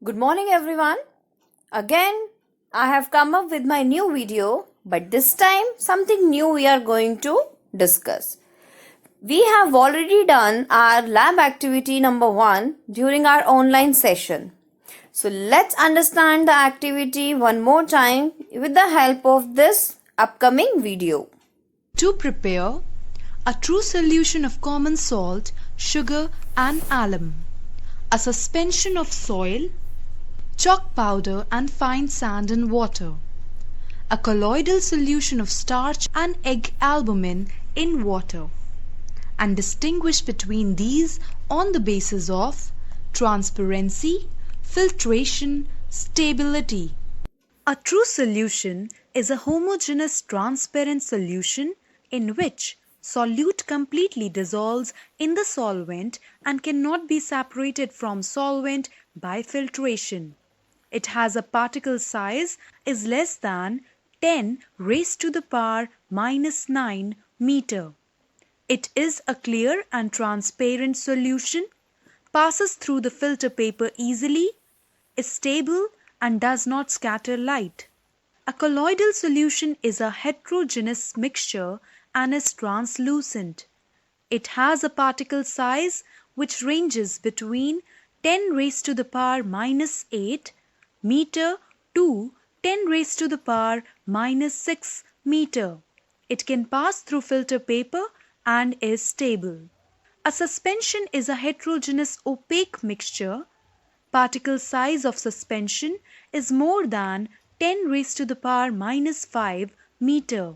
Good morning everyone. Again, I have come up with my new video, but this time something new we are going to discuss. We have already done our lab activity number 1 during our online session. So let's understand the activity one more time with the help of this upcoming video. To prepare a true solution of common salt, sugar and alum, a suspension of soil, chalk powder and fine sand and water, a colloidal solution of starch and egg albumin in water, and distinguish between these on the basis of transparency, filtration, stability. A true solution is a homogeneous transparent solution in which solute completely dissolves in the solvent and cannot be separated from solvent by filtration. It has a particle size is less than 10 raised to the power minus 9 meter. It is a clear and transparent solution, passes through the filter paper easily, is stable and does not scatter light. A colloidal solution is a heterogeneous mixture and is translucent. It has a particle size which ranges between 10 raised to the power minus 8 meter to 10 raised to the power minus 6 meter. It can pass through filter paper and is stable. A suspension is a heterogeneous opaque mixture. Particle size of suspension is more than 10 raised to the power minus 5 meter.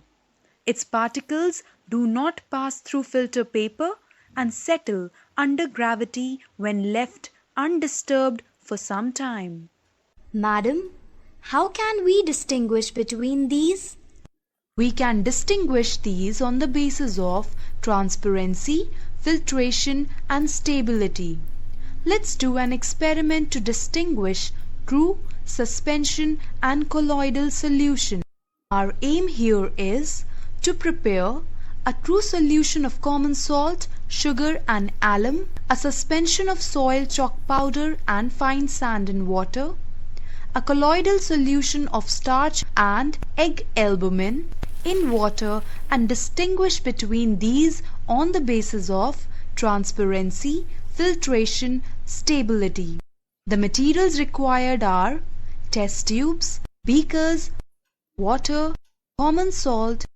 Its particles do not pass through filter paper and settle under gravity when left undisturbed for some time. Madam, how can we distinguish between these? We can distinguish these on the basis of transparency, filtration and stability. Let's do an experiment to distinguish true, suspension and colloidal solution. Our aim here is to prepare a true solution of common salt, sugar and alum, a suspension of soil, chalk powder and fine sand in water, a colloidal solution of starch and egg albumin in water, and distinguish between these on the basis of transparency, filtration, stability. The materials required are test tubes, beakers, water, common salt,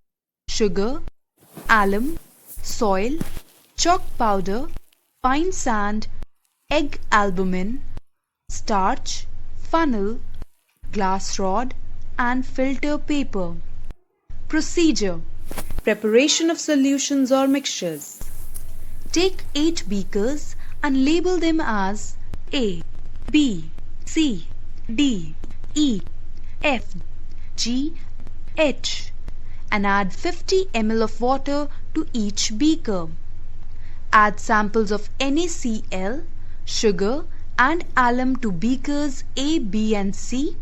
sugar, alum, soil, chalk powder, fine sand, egg albumin, starch, funnel, glass rod and filter paper. Procedure: preparation of solutions or mixtures. Take 8 beakers and label them as A, B, C, D, E, F, G, H and add 50 ml of water to each beaker. Add samples of NaCl, sugar and alum to beakers A, B and C.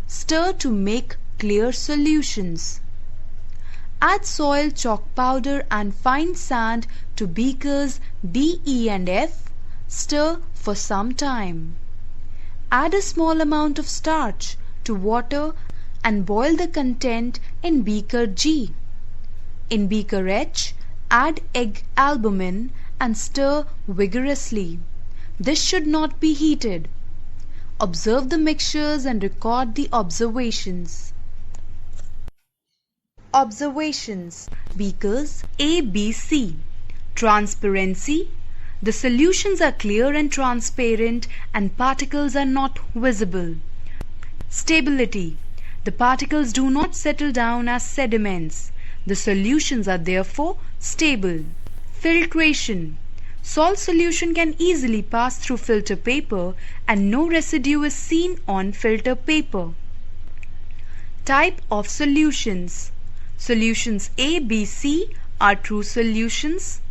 Stir to make clear solutions. Add soil, chalk powder and fine sand to beakers D, E and F. Stir for some time. Add a small amount of starch to water and boil the content in beaker G. In beaker H, add egg albumin and stir vigorously. This should not be heated. Observe the mixtures and record the observations. Observations: beakers A, B, C. Transparency: the solutions are clear and transparent and particles are not visible. Stability: the particles do not settle down as sediments. The solutions are therefore stable. Filtration: salt solution can easily pass through filter paper and no residue is seen on filter paper. Type of solutions: solutions A, B, C are true solutions.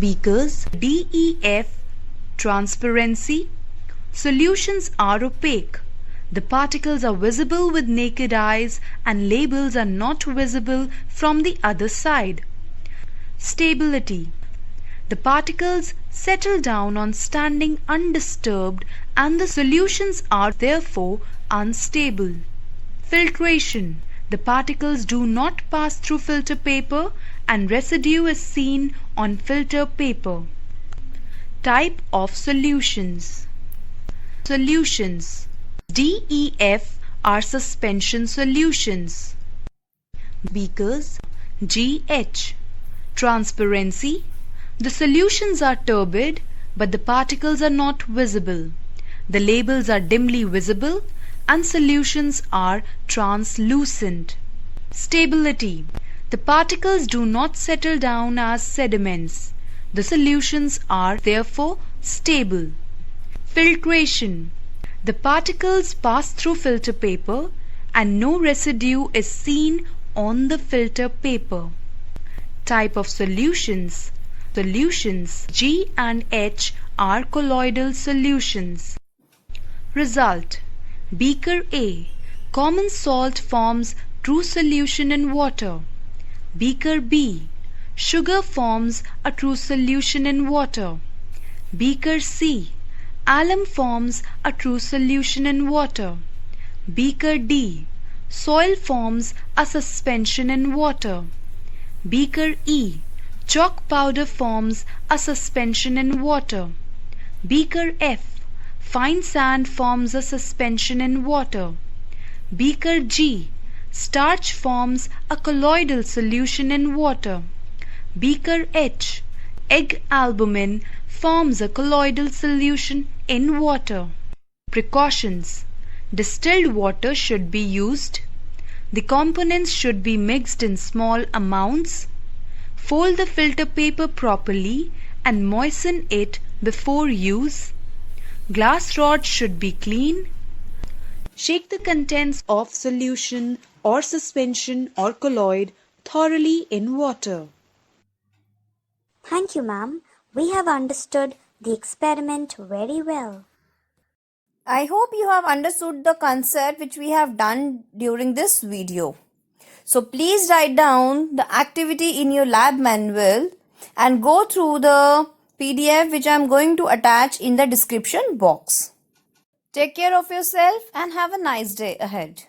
Beakers D, E, F, transparency. Solutions are opaque. The particles are visible with naked eyes and labels are not visible from the other side. Stability: The particles settle down on standing undisturbed and the solutions are therefore unstable. Filtration. The particles do not pass through filter paper and residue is seen on filter paper. Type of solutions. Solutions. DEF are suspension solutions. Beakers. GH. Transparency. The solutions are turbid but the particles are not visible. The labels are dimly visible and solutions are translucent. Stability. The particles do not settle down as sediments. The solutions are therefore stable. Filtration. The particles pass through filter paper and no residue is seen on the filter paper. Type of solutions. Solutions G and H are colloidal solutions. Result. Beaker A. Common salt forms true solution in water. Beaker B. Sugar forms a true solution in water. Beaker C. Alum forms a true solution in water. Beaker D. Soil forms a suspension in water. Beaker E. Chalk powder forms a suspension in water. Beaker F. Fine sand forms a suspension in water. Beaker G. Starch forms a colloidal solution in water. Beaker H. Egg albumin forms a colloidal solution in water. Precautions. Distilled water should be used. The components should be mixed in small amounts. Fold the filter paper properly and moisten it before use. Glass rod should be clean. Shake the contents of solution or suspension or colloid thoroughly in water. Thank you, ma'am. We have understood the experiment very well. I hope you have understood the concept which we have done during this video. So please write down the activity in your lab manual and go through the PDF which I am going to attach in the description box. Take care of yourself and have a nice day ahead.